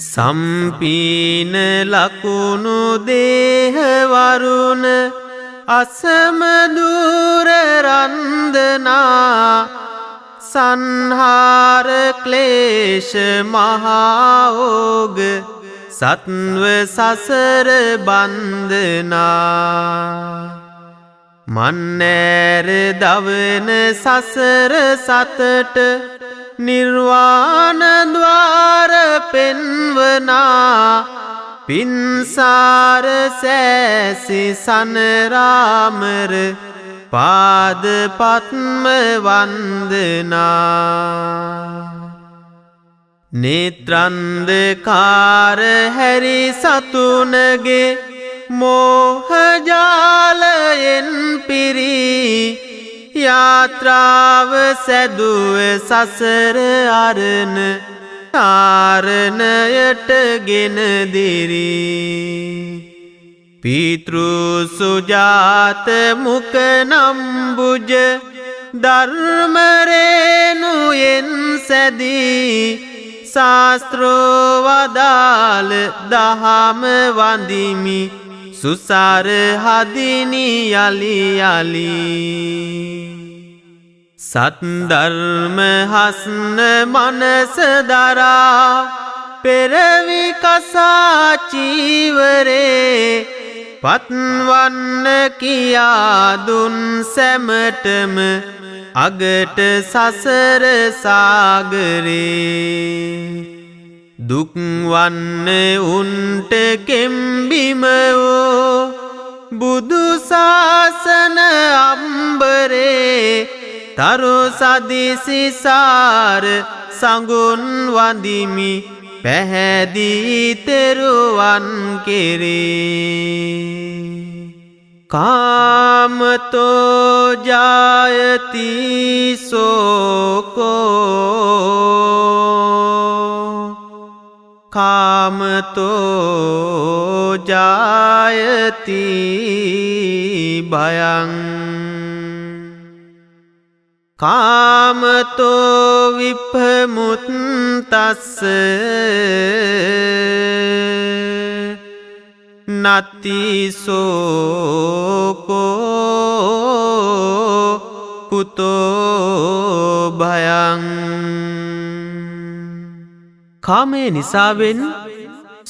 සම්පීන ලකුණු දේහ වරුණ අසමදුර රන්දනා සංහාර ක්ලේශ මහාෝග සත්ව සසර බන්ධනා මන්නෑර දවන සසර සතට නිර්වාණ ද්වාර පෙන්වනා පින්සාර සෑසි සනරාමර පාද පත්ම වන්දනා නේත්‍රන්දකාර හැරි සතුනගේ මෝහජාලයෙන් පිරී යාත්‍රාව සැදුව සසර අරණ තාරණයට ගෙන දිරී පීතෘ සුජාත මුක නම්බුජ ධර්මරේනුයෙන් සැදී ශාස්ත්‍රෝවදාල දහම වඳිමි සුසර හදිනි යලි යලි සත්ධර්ම හස්න මනස දරා පෙරවි කසා චීවරේ පත්වන්න කියා දුන් සැමටම අගට සසර සාගරේ දුක්වන්න උන්ට කෙම්බිමවෝ බුදු සාසන අම්බරේ තරු සදිසිසාර සඟුන් වඳිමි පැහැදී තෙරුවන් කෙරේ කාමතෝ ජායති සෝකෝ කාමතෝ ජායති භයං කාමතෝ විපමුත්තස්ස නති සෝකෝ කුතෝ භයං කාමයේ නිසාවෙන්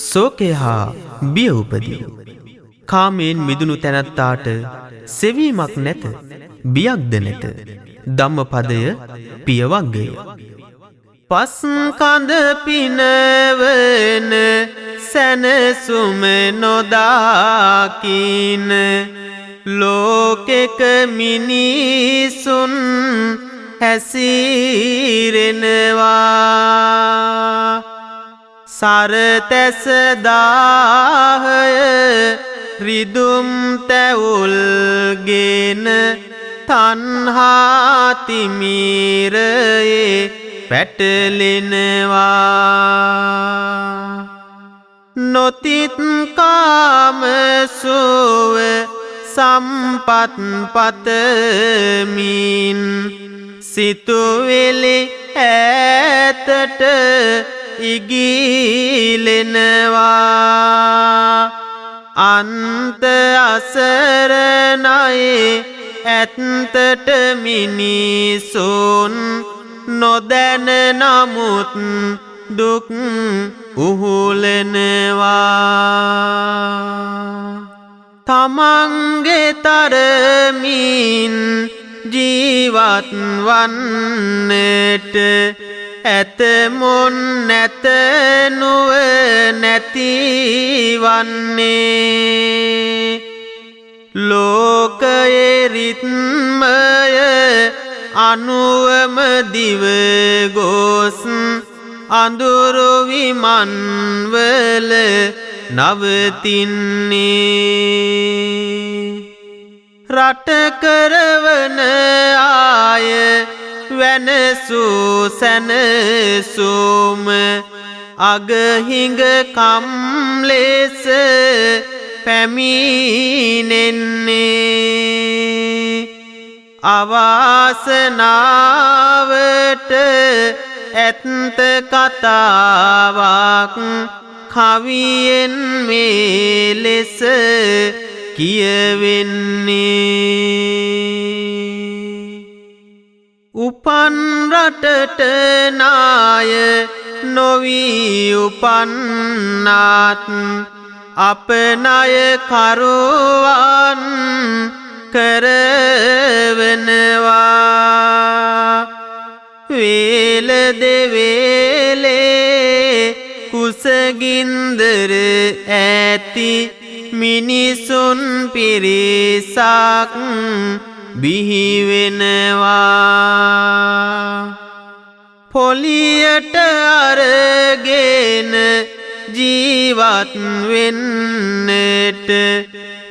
සෝකය හා බිය උපදී. කාමයෙන් මිදුණු තැනැත්තාට සෙවීමක් නැත, බියක්ද නැත. ධම්මපදය පියවග්ගය. පස්කඳ පිනවන සැනසුම නොදාකින ලෝකෙක මිනිසුන් හැසිරෙනවා. සරතැස දාහය රිදුම් තැවුල්ගෙන තණ්හා තිමිරයේ පැටලෙනවා. නොතිත් කාම සුව සම්පත් පතමින් සිතුවිලි ඈතට ඉගිලෙනවා. අන්ත අසරණයේ ඇත්තට මිනිසුන් නොදැන නමුත් දුක් උහුලනවා. තමන්ගේ තරමින් ජීවත් වන්නට ඇතමුන් නැත නුව නැතිවන්නේ. ලෝකයේ රිත්මය අනුවම දිව ගොස් අඳුරු විමන්වල නවතින්නේ. රට කරවන ආය වෙනසූ සැනසුම අගහිඟ කම් ලෙස පැමිණෙන්නේ. අවාසනාවට ඇත්ත කතාවක් කවියෙන් මේ ලෙස කියවෙන්නේ උපන් රටට නාය නොවී උපන්නාත් අප ණය කරුවන් කරවනවා වේල දෙවේලේ කුසගින්දර ඇති මිනිසුන් පිරිසක් බිහි වෙනවා පොලියට අරගෙන ජීවත් වෙන්නට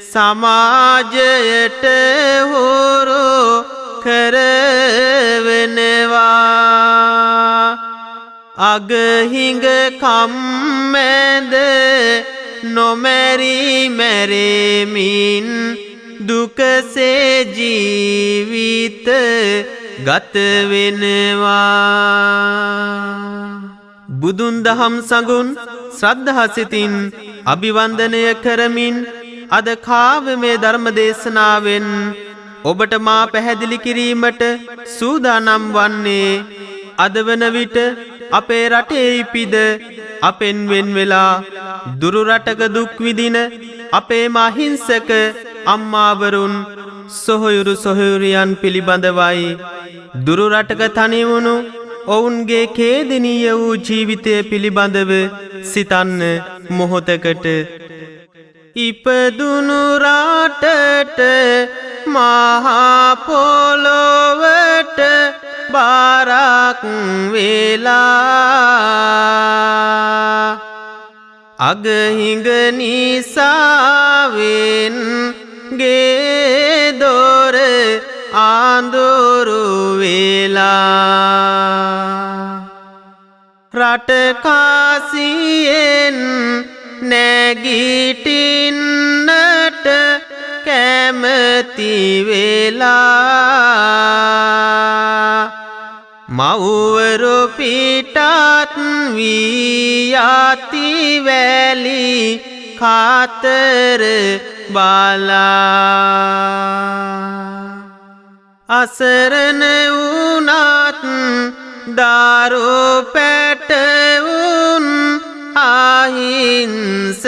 සමාජයට හොරු කරවනවා අගහිඟ කම්මැද නොමැරි මැරෙමින් දුකසේ ජීවිත ගත වෙනවා බුදුන් දහම් සඟුන් ශ්‍රද්ධා සිතින් අභිවන්දනය කරමින් අද කාව්‍යමය ධර්ම දේශනාවෙන් ඔබට මා පැහැදිලි කිරීමට සූදානම් වන්නේ අද වන විට අපේ රටේ ඉපිද අපෙන් වෙන් වෙලා දුරු රටක දුක් විඳින අපේ මහින්සක අම්මාවරුන් සොහොයුරු සොහොයුරියන් පිළිබඳවයි දුරු රටක තනි වුණු ඔවුන්ගේ ඛේදනීය වූ ජීවිතය පිළිබඳව සිතන්න මොහොතකට ඉපදුණු රටට මහා පොළොවට බාරක් වෙලා අගහිඟ නිසාවෙන් ගේ දොර ආඳුරු වෙලා රට කාසියෙන් නැගිටින්නට කැමති වෙලා මව්වරු පිටත් වී යති වැලි කාතර බලා අසරණ වුණත් දාරු පැටවුන් අහිංසක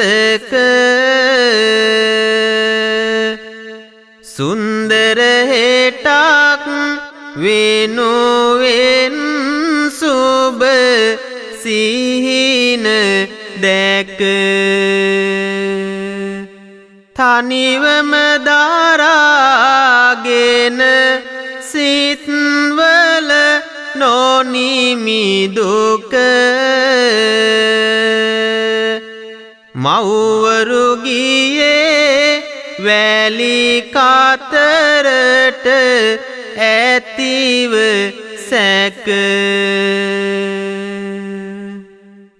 සුන්දර හෙටක් වෙනුවෙන් සුබ සිහින දැක තනිවම දරාගෙන සිත්වල නොනිමි දුක මව්වරු ගියේ වැලි කාතරට ඇතිව සැක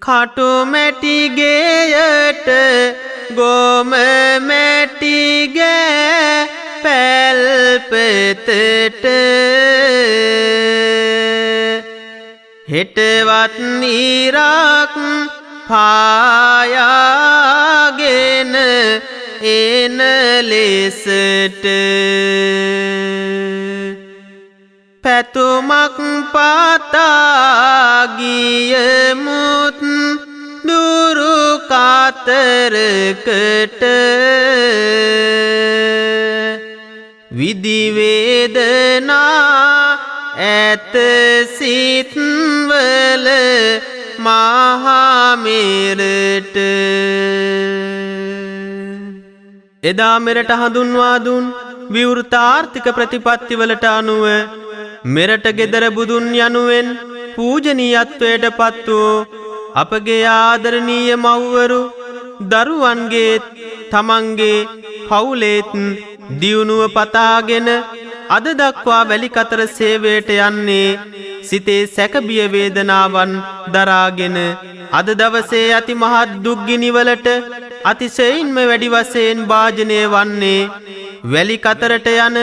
කටු මැටි ගෙයට ගොම මැටි ගෑ පැල්පතට හෙටවත් නිරක් පායාගෙන එන ලෙසට පැතුමක් පාතාගිය මුත් දුරු කාතරකට විදිවේදනා ඇත සිත්වල මහාමෙරට එදා මෙරට හඳුන්වා දුන් විවෘතාර්ථික ප්‍රතිපත්තිවලට අනුව මෙරට ගෙදර බුදුන් යනුවෙන් පූජනීයත්වයට පත් වූ අපගේ ආදරණීය මව්වරු දරුවන්ගේ තමන්ගේ පවුලේත් දියුණුව පතාගෙන අද දක්වා වැලිකතර සේවයට යන්නේ සිතේ සැකබිය වේදනාවන් දරාගෙන අද දවසේ අති මහත් දුක්ගිනිවලට අතිශයින්ම වැඩි වශයෙන් භාජනය වන්නේ වැලිකතරට යන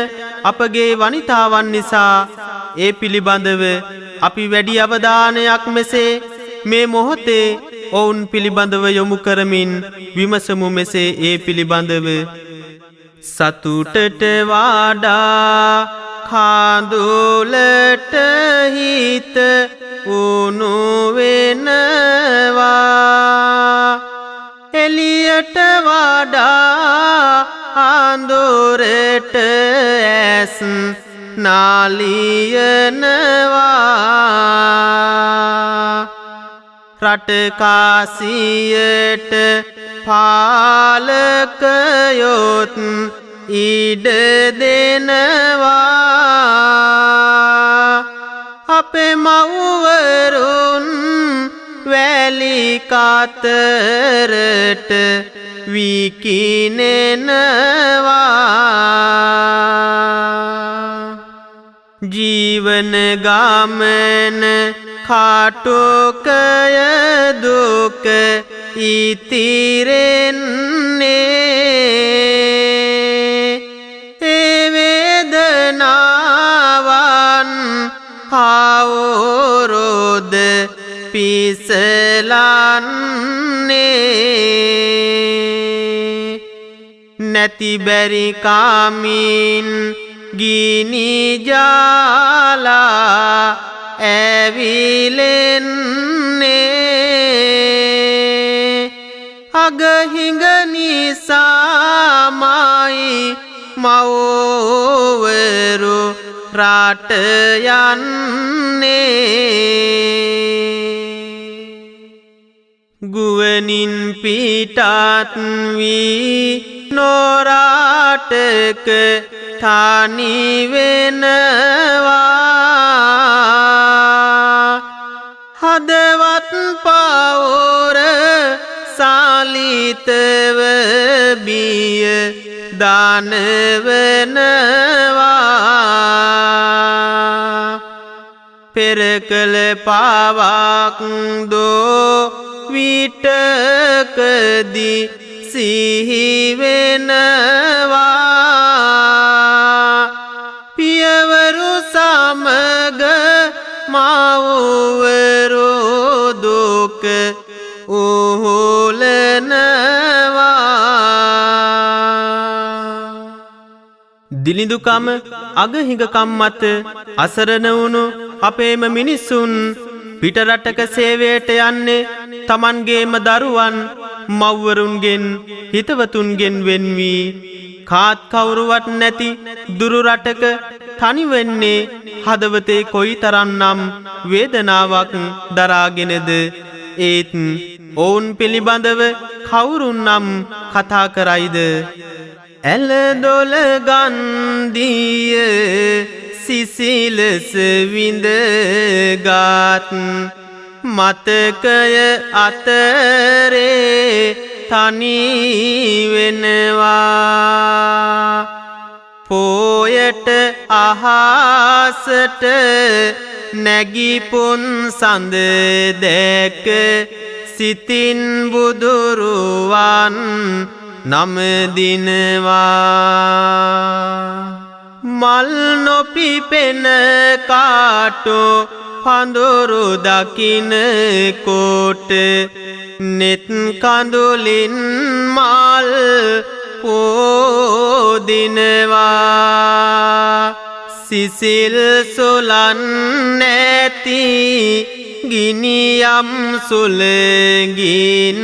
අපගේ වනිතාවන් නිසා ඒ පිළිබඳව අපි වැඩි අවධානයක් මෙසේ මේ මොහොතේ ඔවුන් පිළිබඳව යොමු කරමින් විමසමු මෙසේ ඒ පිළිබඳව. සතුටට වඩා කාඳුලට හිත උණු වෙනවා. එළියට වඩා අඳුරට ඇස් නාලියනවා. රටකාසියට පාලකයොත් ඉඩ දෙනවා. අපේ මව්වරුන් වැලි කතරට විකිනෙනවා. ජීවන ගමන කාටුකය දුක ඉතිරෙන්නේ. ඒ වේදනාවන් කවුරුද පිසලන්නේ. නැති බැරි කාමින් ගිනි ජාලා ඇවිලෙන්නේ. අගහිඟ නිසාමයි මව්වරු රට යන්නේ. ගුවනින් පිටත් වී නොරටක තනි වෙනවා. හදවත් පවුර සාලිතව බිය දානවනවා. පෙර කළ පාවක් දෝ විටකදී සිහිවෙනවා. පියවරු සමග මව්වරු දුක උහුලනවා. දිලිඳුකම අගහිඟකම් මත අසරණ වුණු අපේම මිනිසුන් පිටරටක සේවයට යන්නේ තමන්ගේම දරුවන් මව්වරුන්ගෙන් හිතවතුන්ගෙන් වෙන් වී කාත් කවුරුවත් නැති දුරු රටක තනි වෙන්නේ හදවතේ කොයිතරම්නම් වේදනාවක් දරාගෙනද. ඒත් ඔවුන් පිළිබඳව කවුරුන්නම් කතා කරයිද. ඇල දොල ගන්දිය සිසිලස විඳගත් මතකය අතරේ තනි වෙනවා. පෝයට අහසට නැගිපුන් සඳ දැක සිතින් බුදුරුවන් නමදිනවා. මල් නොපිපෙන කාටෝ පඳුරු දකින කොට නෙත් කඳුලින් මල් පෝදිනවා. සිසිල් සුලන් නැති ගිනියම් සුලගින්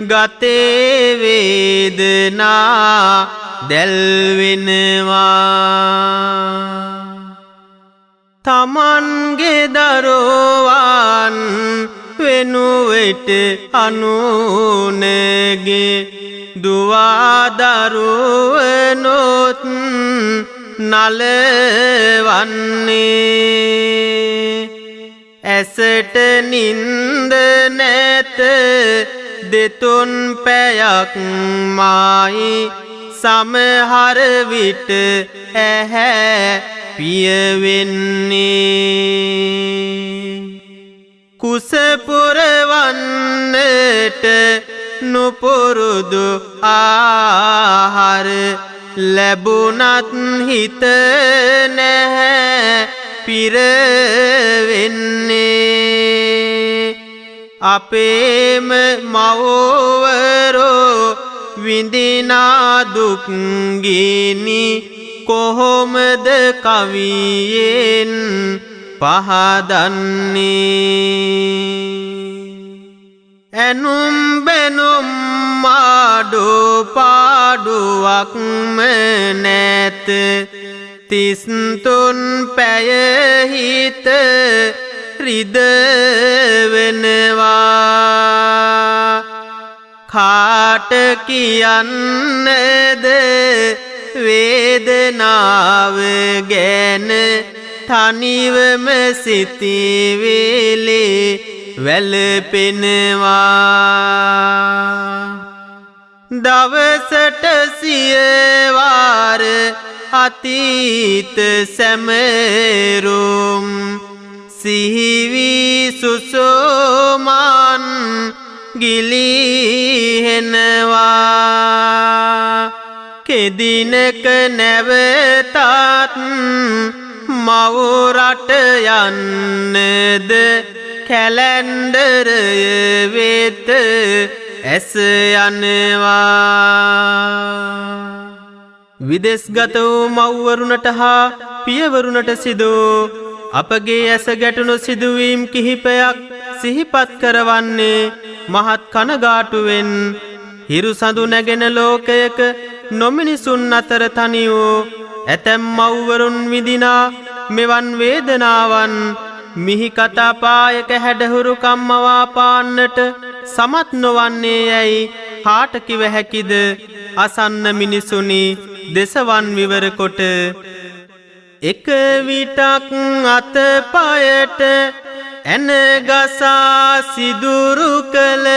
ගතේ වේදනා දැල්වෙනවා. තමන්ගේ දරුවන් වෙනුවට අනුනගේ දුවාදරුවනොත් නලවන්නේ. ඇසට නින්ද නැත දෙතුන් පැයක් මයි සමහර විට ඇහැ පියවෙන්නේ. කුසපුරවන්නට නුපුරුදු ආහාර ලැබුණත් හිත නැහැ පිරවෙන්නේ. අපේම මවවරෝ විඳිනා දුක් ගිනි කොහොමද කවියෙන් පහදන්නේ ඇනුම් බැනුම් මාඩු පාඩුවක්ම නැත තිස්තුන් පැය හිත රිදවෙනවා කාට කියන්නද වේදනාව ගැන තනිවම සිතිවිලි වැළපෙනවා දවසට සියවාර අතීත සැමරුම් සිහිවී සුසෝමන් ගිලිහෙනවා කෙදිනක නැවතත් මවුරට යන්නද කැලැන්ඩරය වෙත ඇස යනවා විදෙස්ගත වූ මව්වරුනට හා පියවරුනට සිදූ අපගේ ඇස ගැටුණු සිදුවීම් කිහිපයක් සිහිපත් කරවන්නේ මහත් කනගාටුවෙන් හිරු සඳු නැගෙන ලෝකයක නොමිනිසුන් අතර තනි වූ ඇතැම් මව්වරුන් විඳිනා මෙවන් වේදනාවන් මිහි කතාපායක හැඩහුරු කම්මවා පාන්නට සමත් නොවන්නේ යැයි කාට කිව හැකිද අසන්න මිනිසුනි දෙසවන් විවර කොට එක විටක් අතපයට ඇනගසා සිදුරු කළ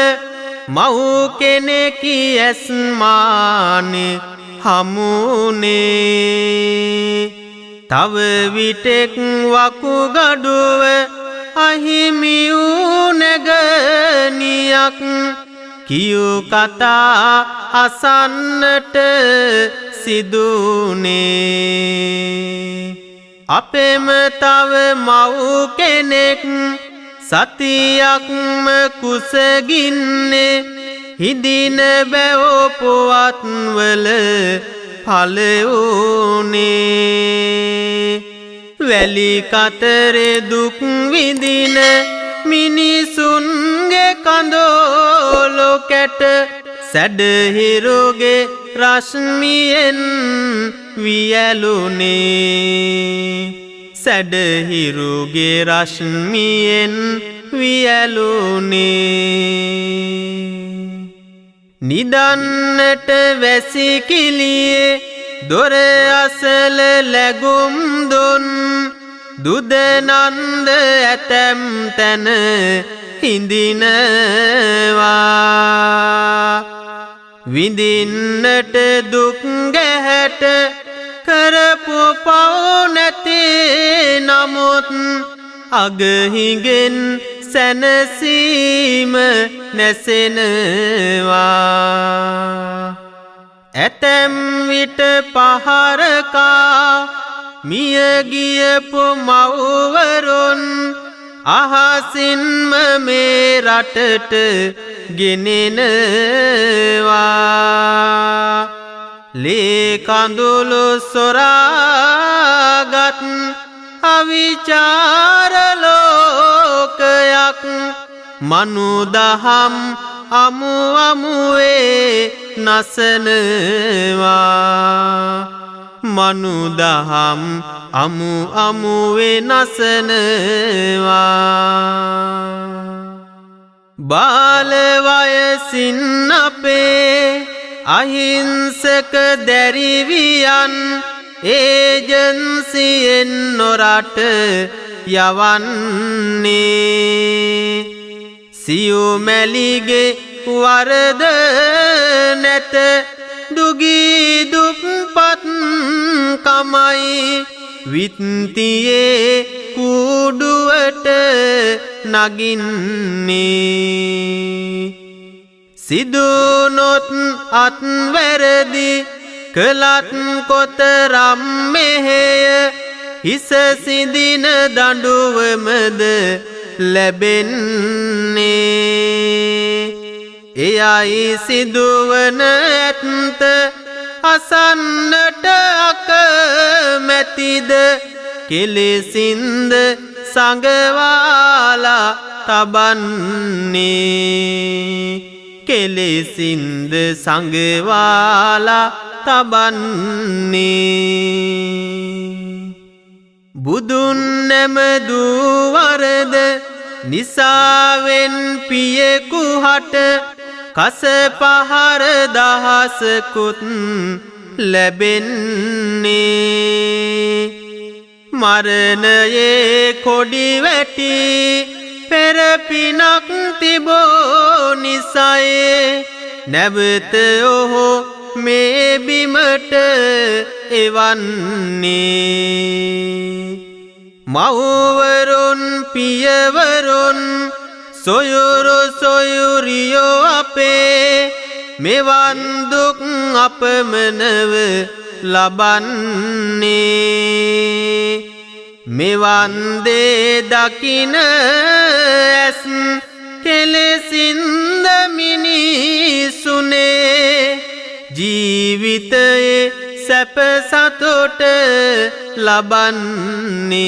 මව් කෙනෙකි ඇස්මානෙ හමුනේ තව විටෙක් වකුගඩුව අහිමි වූ නැගණියක් කියූ කතා අසන්නට සිදුනේ අපෙම තව මව් කෙනෙක් සතියක්ම කුසගින්නේ හිදින බැවපුවත්වල පලවුනේ වැලි කතරේ දුක් විඳින මිනිසුන්ගේ කඳෝලො කැට සැඩහිරුගේ රශ්මියෙන් වියලුනේ සැඩහිරුගේ රශ්මියෙන් වියලුනේ නිදන්නට වැසිකිලියේ දොර අසල ලැබුම් දුන් දුදනන්ද ඇතැම් තැන හිඳිනවා විඳින්නට දුක් ගැහැට කරපු පව් නැති නමුත් අගහිගෙන් සැනසීම නැසෙනවා ඇතැම් විට පහරකා මියගියපු මව්වරුන් අහසින්ම මේ රටට ගෙනෙනවා ලේ කඳුළු සොරාගත් අවිචාරලෝකයක් මනුදහම් අමු අමුවේ නසනවා මනුදහම් අමු අමුවේ නසනවා බාලවයසින් අපේ අහිංසක දැරිවියන් ඒජන්සියෙන් නොරට යවන්නේ සියුමැලිගේ වරද නැත දුගී දුප්පත් කමයි විත්තියේ කුඩුවට නගින්නේ සිදුනොත් අත්වැරදි කළත් කොතරම් මෙහෙය හිස සිදින දඬුවමද ලැබෙන්නේ එයයි සිදුවන ඇත්ත අසන්නට අකමැතිද කෙලෙසින්ද සංගවාලා තබන්නේ කෙලෙසින්ද සංගවාලා තබන්නේ බුදුන් නැමදූ වරද නිසාවෙන් පියෙකු හට කස පහර දහසකුත් ලැබෙන්නේ මරණයේ කොඩි වැටි පෙරපිනක් තිබෝ නිසයි නැවත ඔහු මේ බිමට එවන්නේ මව්වරුන් පියවරුන් සොයුරු සොයුරියෝ අපේ මෙවන් දුක් අපමණව ලබන්නේ මෙවන් දේ දකින ඇස් කෙලෙසින්ද මිනිසුනේ ජීවිතයේ සැප සතුට ලබන්නේ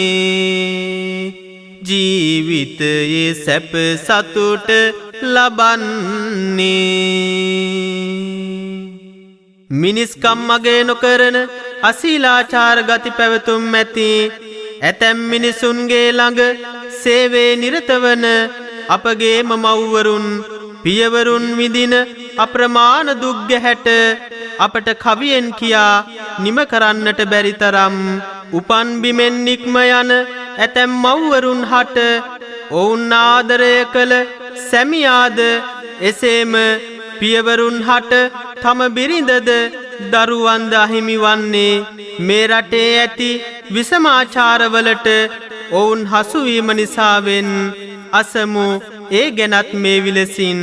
ජීවිතයේ සැප සතුට ලබන්නේ මිනිස්කම් මගේ නොකරන අශීලාචාර ගති පැවතුම් ඇති ඇතැම් මිනිසුන්ගේ ළඟ සේවයේ නිරතවන අපගේම මව්වරුන් පියවරුන් විඳින අප්‍රමාණ දුක් ගැහැට අපට කවියෙන් කියා නිම කරන්නට බැරි තරම් උපන් බිමෙන් නික්ම යන ඇතැම් මව්වරුන් හට ඔවුන් ආදරය කළ සැමියාද එසේම පියවරුන් හට තම බිරිඳද දරුවන්ද අහිමි වන්නේ මේ රටේ ඇති විසමාචාරවලට ඔවුන් හසුවීම නිසාවෙන් අසමු ඒ ගැනත් මේ විලසින්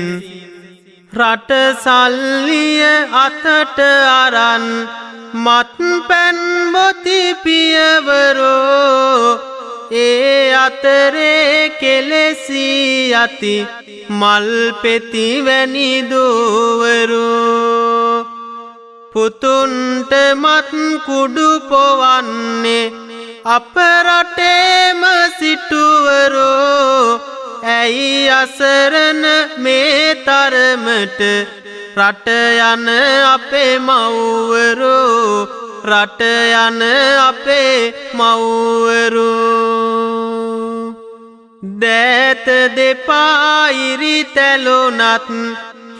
රට සල්ලිය අතට අරන් මත් පැන් බොති පියවරෝ ඒ අතරේ කෙලෙසී යති මල් පෙති වැනි දෝවරෝ පුතුන්ට මත් කුඩු පොවන්නේ අප රටේම සිටුවරෝ ඇයි අසරණ මේ තරමට රට යන අපේ මව්වරෝ රට යන අපේ මව්වරෝ දෑත දෙපා ඉරි තැලුනත්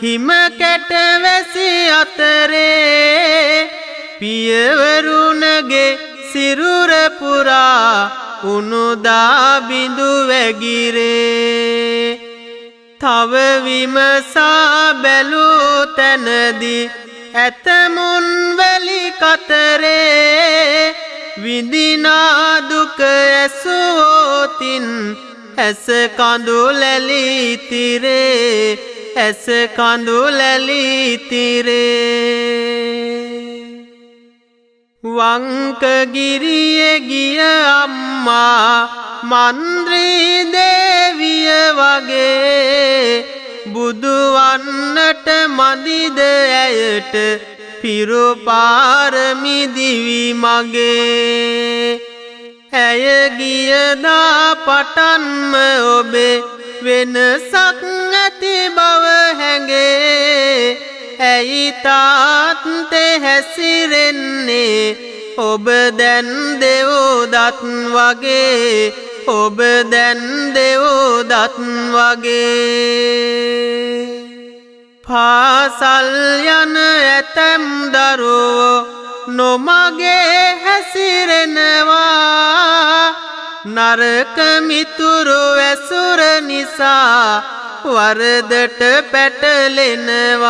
හිම කැට වැසි අතරේ පියවරුණගේ සිරුර පුරා උනුදා බිඳු වැගිරේ තව විමසා බැලූ තැනදී ඇතමුන් වැලි කතරේ විඳිනා දුක ඇසුවෝතින් ඇස කඳු ලැලි තිරේ ඇස කඳු ලැලි තිරේ වංකගිරියේ ගිය අම්මා මන්ත්‍රී දේවිය වගේ බුදු වන්නට මදිද ඇයට පිරුපාරමි දිවි මගේ ඇය ගියදා පටන්ම ඔබේ වෙනසක් ඇති බව හැඟේ ඇයි තාත්තේ හැසිරෙන්නේ ඔබ දැන් දෙව්දත් වගේ ඔබ දැන් දෙව්දත් වගේ පාසල් යන ඇතැම් දරුවෝ නොමගේ හැසිරෙනවා නරක මිතුරු ඇසුර නිසා වරදට පැටලෙනවා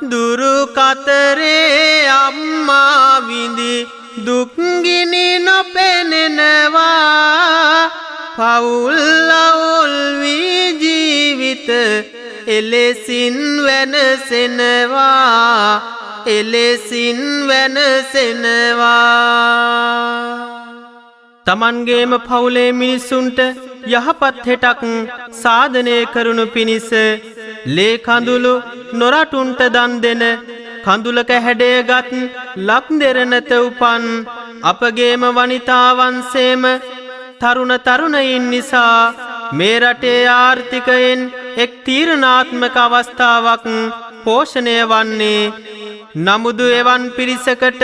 දුරු කතරේ අම්මා විඳි දුක්ගිනි නොපෙනෙනවා පවුල් අවුල් වී ජීවිත එලෙසින් වෙනසෙනවා එලෙසින් වෙනසෙනවා තමන්ගේම පවුලේ මිනිසුන්ට යහපත් හෙටක් සාධනය කරනු පිණිස ලේ කඳුළු නොරටුන්ට දන් දෙන කඳුලක හැඩයගත් ලක් දෙරණත උපන් අපගේම වනිතාවන්සේම තරුණ තරුණයින් නිසා මේ රටේ ආර්ථිකයෙන් එක් තීරණාත්මක අවස්ථාවක් පෝෂණය වන්නේ නමුදු එවන් පිරිසකට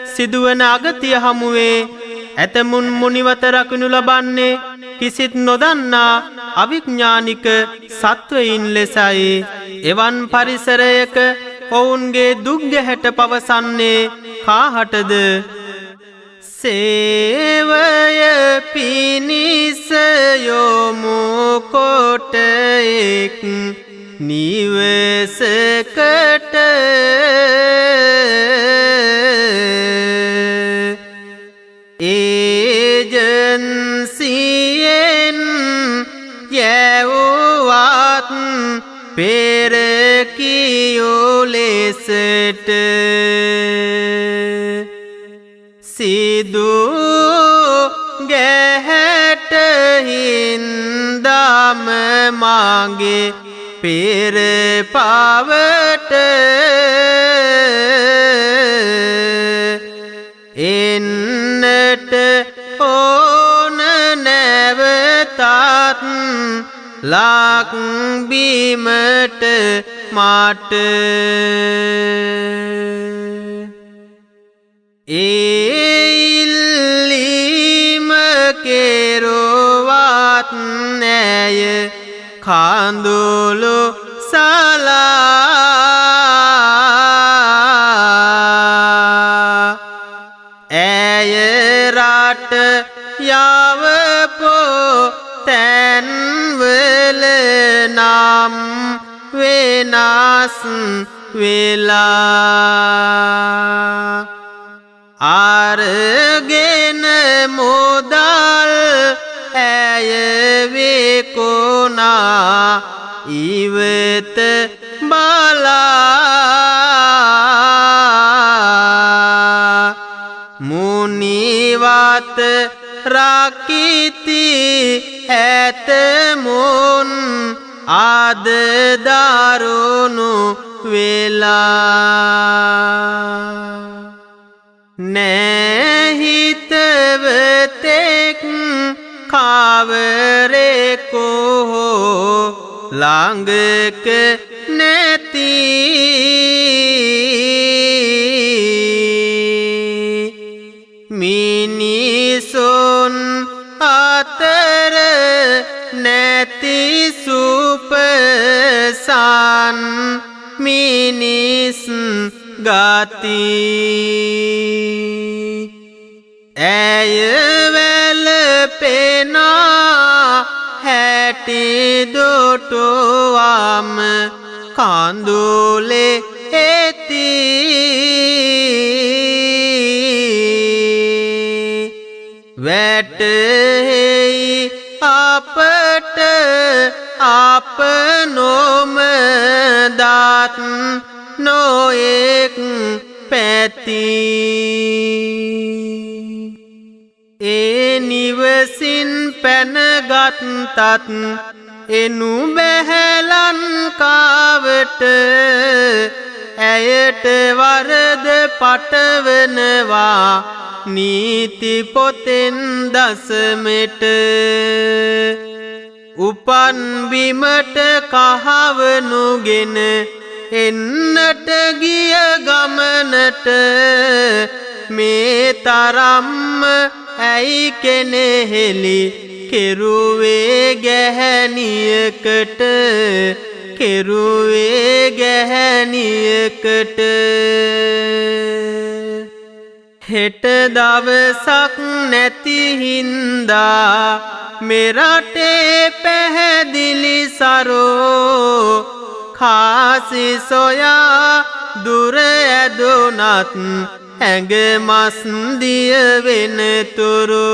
සිදුවන අගතිය හමුවේ ඇතමුන් මුනිවත රකිනු ලබන්නේ කිසිත් නොදන්නා අවිඥානික සත්වයින් ලෙසයි. එවන් පරිසරයක ඔවුන්ගේ දුක්ගැහැට පවසන්නේ කාහටද? සේවය පිණිස යොමු කොට එක් නිවසකට ඒජන්සියෙන් යැවුවත් පෙර කියෝ ලෙසට සිදු ගැහැට හින්දාම මාගේ පෙර පවට එන්නට ඕන නැවතත් ලක්බීමට මට ඉල්ලීම කෙරුවත් නැය කඳුළු සලා ඇය රට යවපෝ තැන්වල නම් වෙනස් වෙලා අරගෙන මුදල් ඇය විකුණා ඉවත බලා මුනිවත රකිති ඇතමුන් අද දරුණු වෙලා නැහිතවතෙක් කවරෙකෝ ළඟක නැති මිනිසුන් අතර නැති සුපසන් මිනිස් ගති ඇය වැළපෙනා හැටි දුටුවම කඳුලේ ඇති වැටෙයි අපට අප නොමදත් නොයෙක් පැති ඒ නිවසින් පැනගත්තත් එනු බැහැලංකාවට ඇයට වරද පටවනවා නීති පොතෙන් දසමෙට උපන් බිමට කහවනුගෙන එන්නට ගිය ගමනට මේ තරම්ම ඇයි කෙනෙහෙලි කෙරුවේ ගැහැණියකට කෙරුවේ ගැහැණියකට හෙට දවසක් නැති හින්දා මෙරටේ පැහැදිලි සරෝ කාසි සොයා දුර ඇදුනත් ඇඟ මස් දිය වෙනතුරු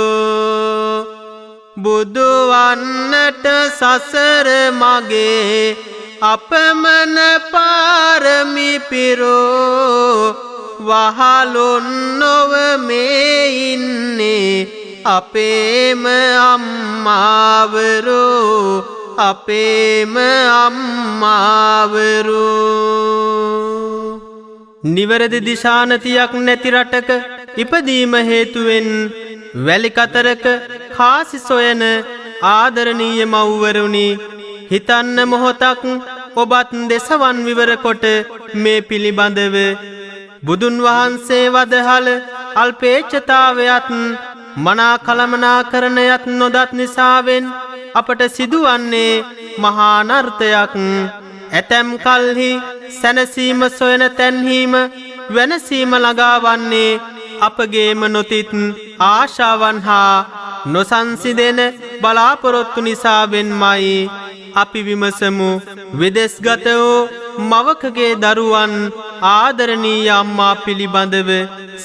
බුදු වන්නට සසර මගේ අපමණ පාරමි පිරෝ වහලොන් නොව මේ ඉන්නේ අපේම අම්මාවරු අපේම අම්මාවරු නිවැරදි දිශානතියක් නැති රටක ඉපදීම හේතුවෙන් වැලි කතරක කාසි සොයන ආදරණීය මව්වරුනි හිතන්න මොහොතක් ඔබත් දෙසවන් විවර කොට මේ පිළිබඳව බුදුන් වහන්සේ වදහල අල්පේච්ඡතාවයත් මනා කලමනාකරණයත් නොදත් නිසාවෙන් අපට සිදුවන්නේ මහා අනර්ථයක්. ඇතැම් කල්හි සැනසීම සොයන තැන්හිම වෙනසීම ළඟාවන්නේ අපගේම නොතිත් ආශාවන් හා නොසන්සිදෙන බලාපොරොත්තු නිසාවෙන්මයි. අපි විමසමු විදෙස්ගත වූ මවකගේ දරුවන් ආදරණීය අම්මා පිළිබඳව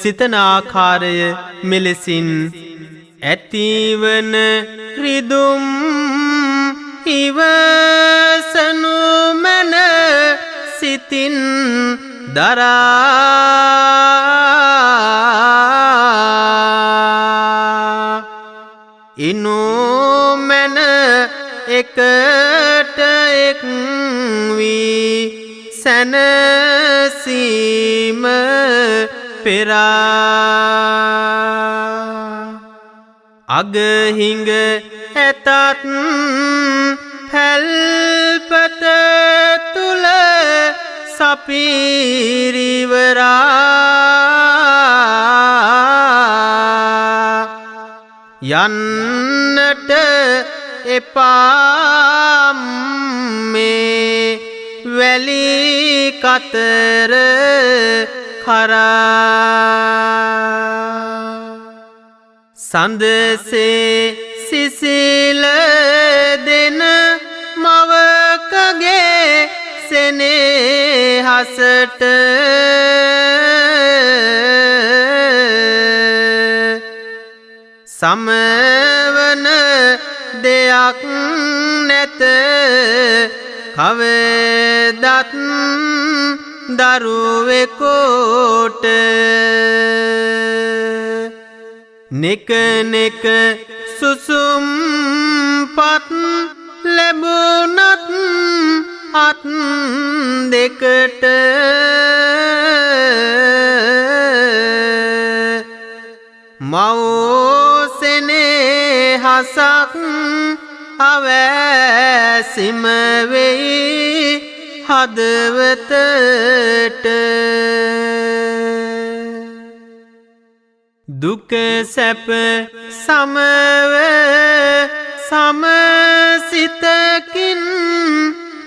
සිතන ආකාරය මෙලෙසින්. ඇතිවන රිදුම් ඉවසනු මැන සිතින් දරා ඉනු මැන එකට එක් වී සැනසීම පෙරා අගහිඟ ඇතත් පැල්පත තුල සපිරිවරා යන්නට එපා මේ වැලි කතර කරා සඳසේ සිසිල දෙන මවකගේ සෙනෙහසට සමවන දෙයක් නැත කවදත් දරුවෙකුට නෙක නෙක සුසුම් පත් ලැබුණත් අත් දෙකට මව්සෙනෙහසක් අවැසිම වෙයි හදවතට දුක සැප සමව සමසිතකින්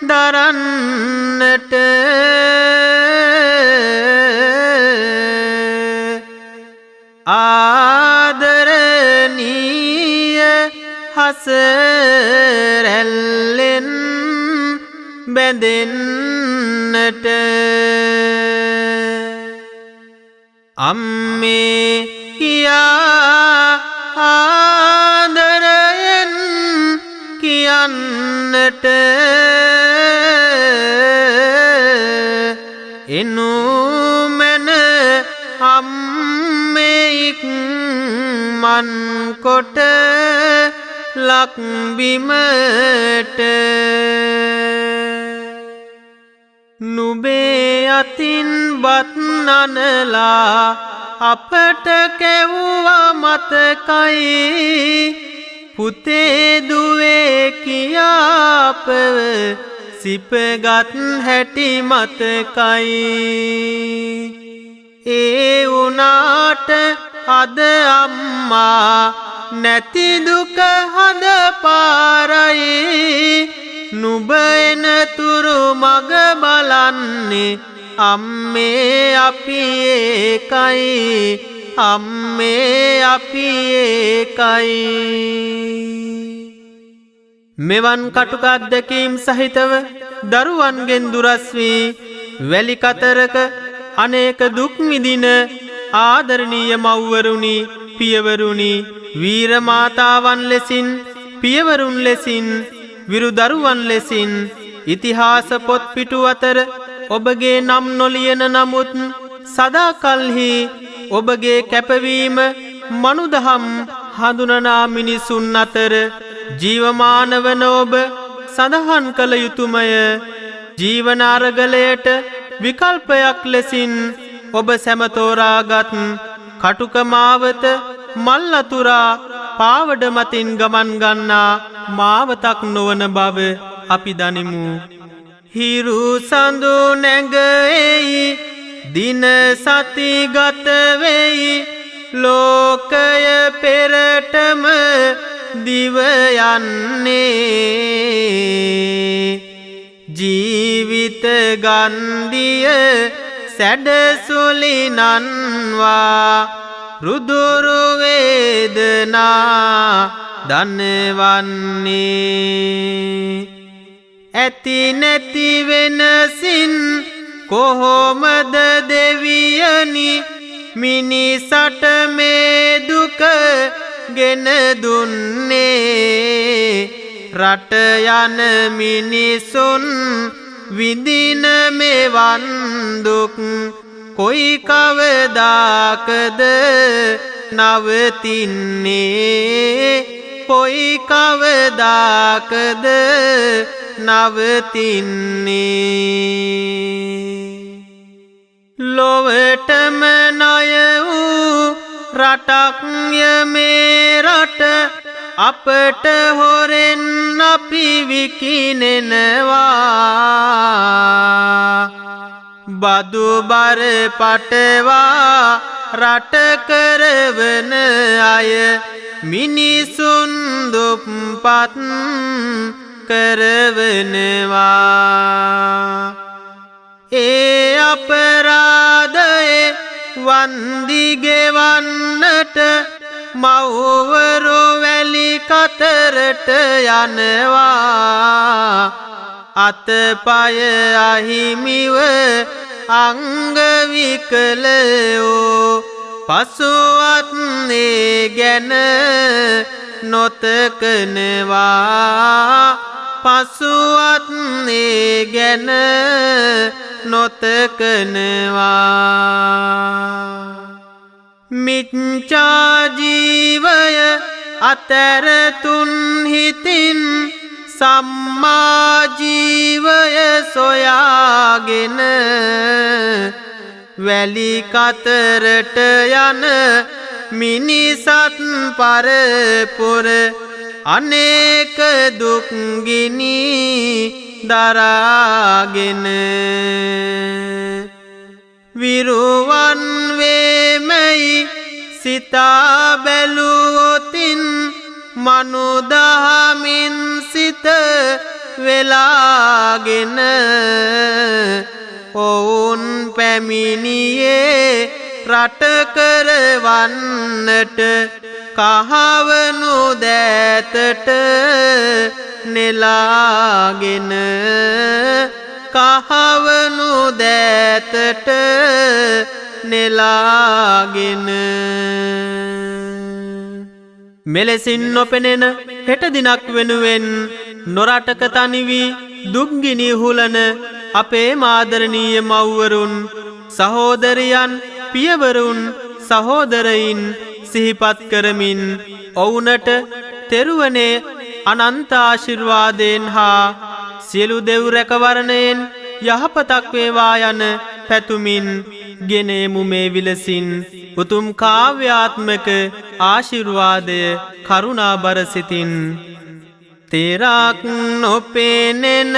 දරන්නට ආදරණීය හසරැල්ලෙන් බැඳෙන්නට අම්මේ කියා ආදරයෙන් කියන්නට එනු මැන අම්මෙයික් මන් කොට ලක්බිමට නුබේ අතින් බත් නනලා අපට කැවුවා මතකයි පුතේ දුවේ කියාපව සිපගත් හැටි මතකයි ඒ උනාට අද අම්මා නැති දුක හද පාරයි නුඹ එනතුරු මග බලන්නේ අම්මේ අපි ඒකයි අම්මේ අපි ඒකයි මෙවන් කටුක අත්දැකීම් සහිතව දරුවන්ගෙන් දුරස් වී වැලි කතරක අනේක දුක් විඳින ආදරණීය මව්වරුනි පියවරුනි වීර මාතාවන් ලෙසින් පියවරුන් ලෙසින් විරු දරුවන් ලෙසින් ඉතිහාස පොත් පිටු අතර ඔබගේ නම් නොලියන නමුත් සදාකල්හි ඔබගේ කැපවීම මනුදහම් හඳුනනා මිනිසුන් අතර ජීවමාන වන ඔබ සඳහන් කළ යුතුමය. ජීවන අරගලයට විකල්පයක් ලෙසින් ඔබ සැමතෝරාගත් කටුක මාවත මල්ලතුරා පාවඩ මතින් ගමන් ගන්නා මාවතක් නොවන බව අපි දනිමු. හිරු සඳු නැගෙයි දින සති ගත වෙයි ලෝකය පෙරටම දිව යන්නේ. ජීවිත ගන්දිය සැඩසුලිනන්වා රුදුරු වේදනා දනවන්නේ. ඇති නැති වෙනසින් කොහොමද දෙවියනි මිනිසට මේ දුක ගෙන දුන්නේ. රට යන මිනිසුන් විඳින මෙවන් දුක් කොයි කවදාකද නවතින්නේ. කොයි කවදාකද නවතින්නේ. ලොවටම ණය වූ රටක් මේ රට අපට හොරෙන් අපි විකිනෙනවා. බදු බර පටවා රට කරවන අය මිනිසුන් දුප්පත් කරවනවා. ඒ අපරාධයේ වන්දි ගෙවන්නට මව්වරු වැලි කතරට යනවා. අතපය අහිමිව අංග විකලයෝ පසුවත් ඒ ගැන නොතකනවා. පසුවත් ඒ ගැන නොතකනවා. මිච්ඡා ජීවය අතරතුන් හිතින් සම්මා ජීවය සොයාගෙන වැලි කතරට යන මිනිසත් පරපුර අනේක දුක්ගිනි දරාගෙන විරුවන් වේමයි සිතා බැලුවොතින් මනුදහමින් සිත වෙලාගෙන ඔවුන් පැමිණියේ රට කරවන්නට කහවනු දෑතට නෙලාගෙන. කහවනු දෑතට නෙලාගෙන. මෙලෙසින් නොපෙනෙන හෙට දිනක් වෙනුවෙන් නොරටක තනිවී දුක්ගිනි හුලන අපේ මාදරණීය මව්වරුන් සහෝදරයන් පියවරුන් සහෝදරයින් සිහිපත් කරමින් ඔවුනට තෙරුවනේ අනන්ත ආශිර්වාදයෙන් හා සියලු දෙව් රැකවරණයෙන් යහපතක් වේවා යන පැතුමින් ගෙනෙමු මේ විලසින් උතුම් කාව්‍යාත්මක ආශිර්වාදය කරුණාබර සිතින්. තෙරක් නොපෙනෙන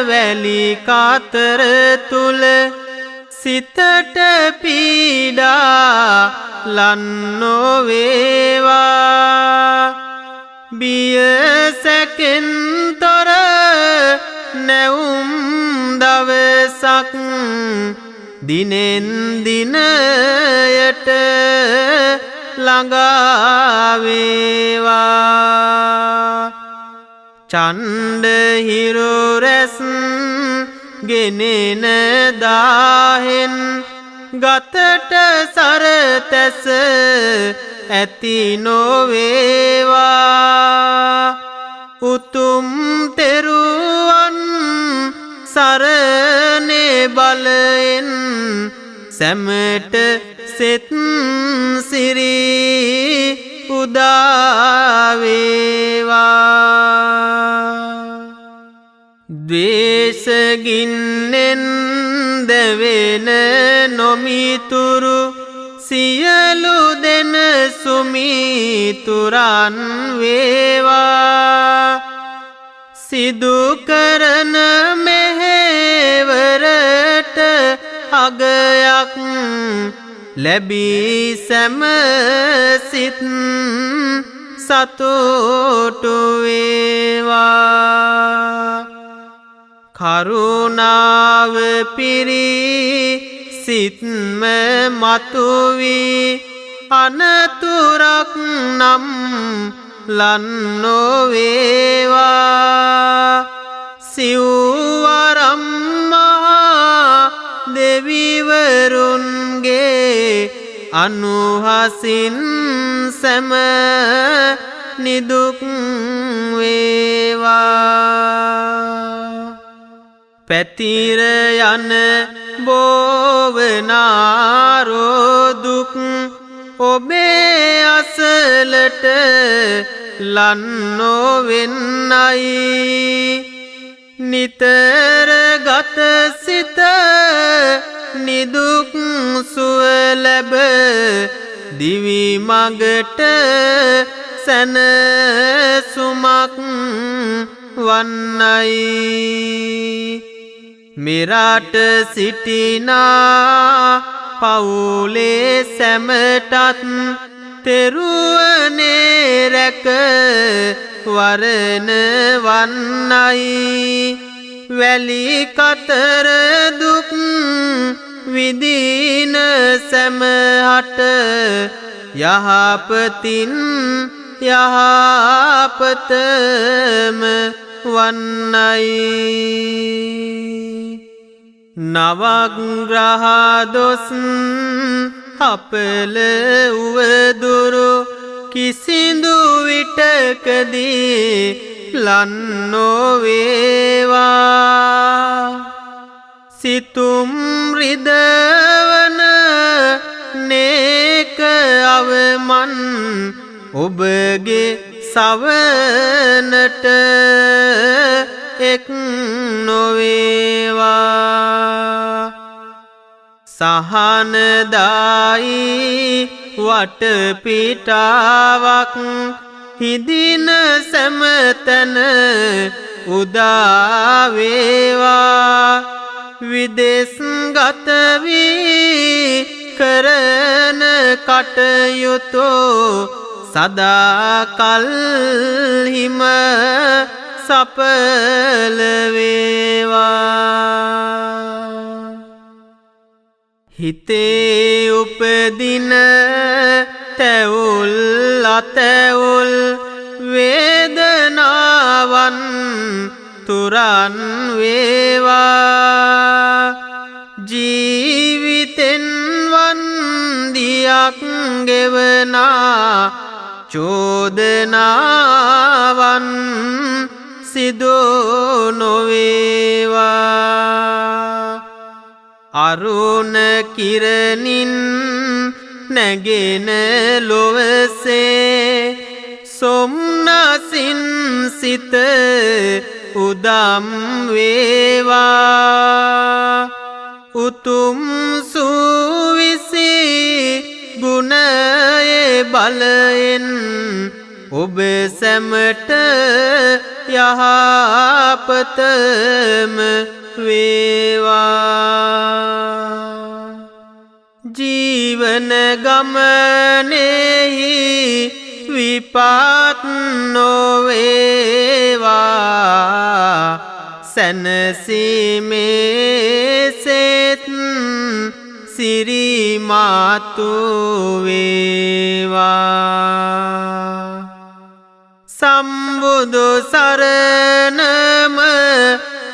වැලි කාතර තුල සිතට පීඩා ලන්නෝ වේවා. බිය සැකෙන් තොර නැවුම් දවසක් දිනෙන් දිනයට ළඟා වේවා. චණ්ඩ හිරු රැස් ගෙනෙන දාහෙන් ගතට සරතැස ඇති නොවේවා. උතුම් තෙරුවන් සරණේ බලයෙන් සැමට සෙත් සිරි උදා වේවා. ද්වේෂගින්නෙන් දැවෙන නොමිතුරු සියලු දෙන සුමිතුරන් වේවා. සිදු කරන මෙහෙවරට අගයක් ලැබී සැමසිත් සතුටු වේවා. කරුණාව පිරි සිත්ම මතුවී අනතුරක් නම් ලන් නොවේවා. සිව්වරම් මහා දෙවිවරුන්ගේ අනුහසින් සැම නිදුක් වේවා. පැතිර යන බෝවනාරෝදුක් ඔබේ අසලට ලන් නොවෙන්නයි. නිතර ගත සිත නිදුක් සුව ලැබ දිවි මගට සැනසුමක් වන්නයි. මෙරට සිටිනා පවුලේ සැමටත් තෙරුවනේ රැක වරණ වන්නයි. වැලි කතර දුක් විඳින සැමහට යහපතින් යහපතම වන්නයි. නවග්‍රහ දොස් අපල උවදුරු කිසිදු විටකදී ලන් නොවේවා. සිතුම් රිදවන නේක අවමන් ඔබගේ සවනට එක් නොවේවා. සහනදායි වටපිටාවක් හිදින සැමතැන උදා වේවා. විදෙස්ගත වී කරන කටයුතු සදාකල් හිම සඵල වේවා. හිතේ උපදින තැවුල් අතැවුල් වේදනාවන් තුරන් වේවා. ජීවිතෙන් වන්දියක් ගෙවනා චෝදනාවන් සිදු නොවේවා. අරුණ කිරණින් නැගෙන ලොවසේ සොම්නසින් සිත උදම් වේවා. උතුම් සුවිසි ගුණයේ බලයෙන් ඔබ සැමට යහපතම වේවා. ජීවන ගමනෙහි විපත් නොවේවා. සැනසීමේ සෙත් සිරිමාතු වේවා. සම්බුදු සරණම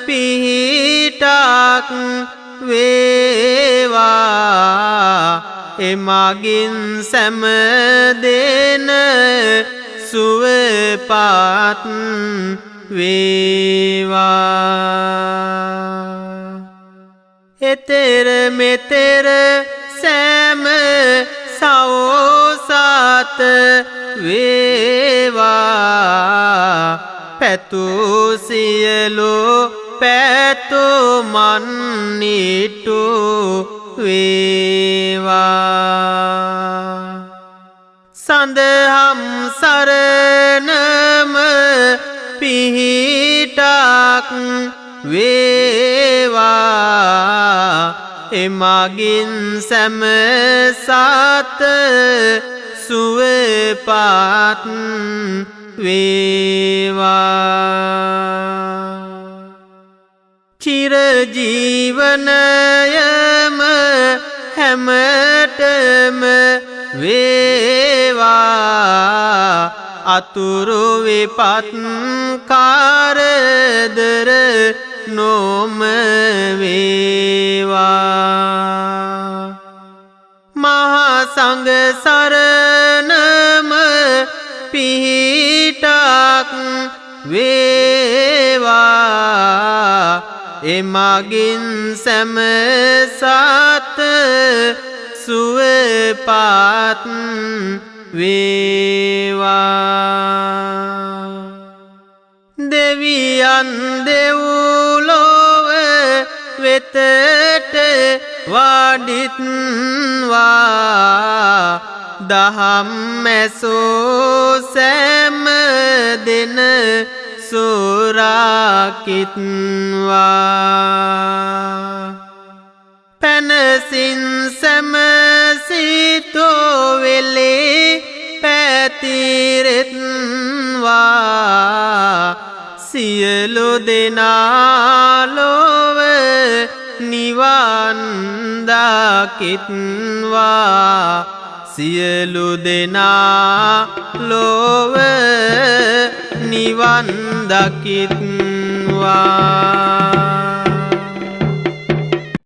පිහිටක් වේවා. එමගින් සැම දෙන සුවපත් වේවා. එතෙර මෙතෙර සෑම සවෝසාත වේවා පැතු සියලු පැතුමන්නිටු වේවා සඳහම් සරණම පිහිටක් වේවා එමගින් සැම සත සුවපත් වේවා චිරජීවනයම හැමතෙම වේවා අතුරු විපත් කාරදර නොම වේවා මහා සංඝ සරණම පිහිටක් වේවා එමගින් සැම සත සුවපත් වේවා දෙවියන් දෙව්ලොව වෙතට වඩිත්වා දහම් ඇසෝ සෑම දෙන සුරකිත්වා පැනසින් සැමසිතෝ වෙලේ පැතිරෙත්වා සියලු දෙනාලොව නිවන් දකිත්වා සියලු දෙනා ලොව නිවන් දකිත්වා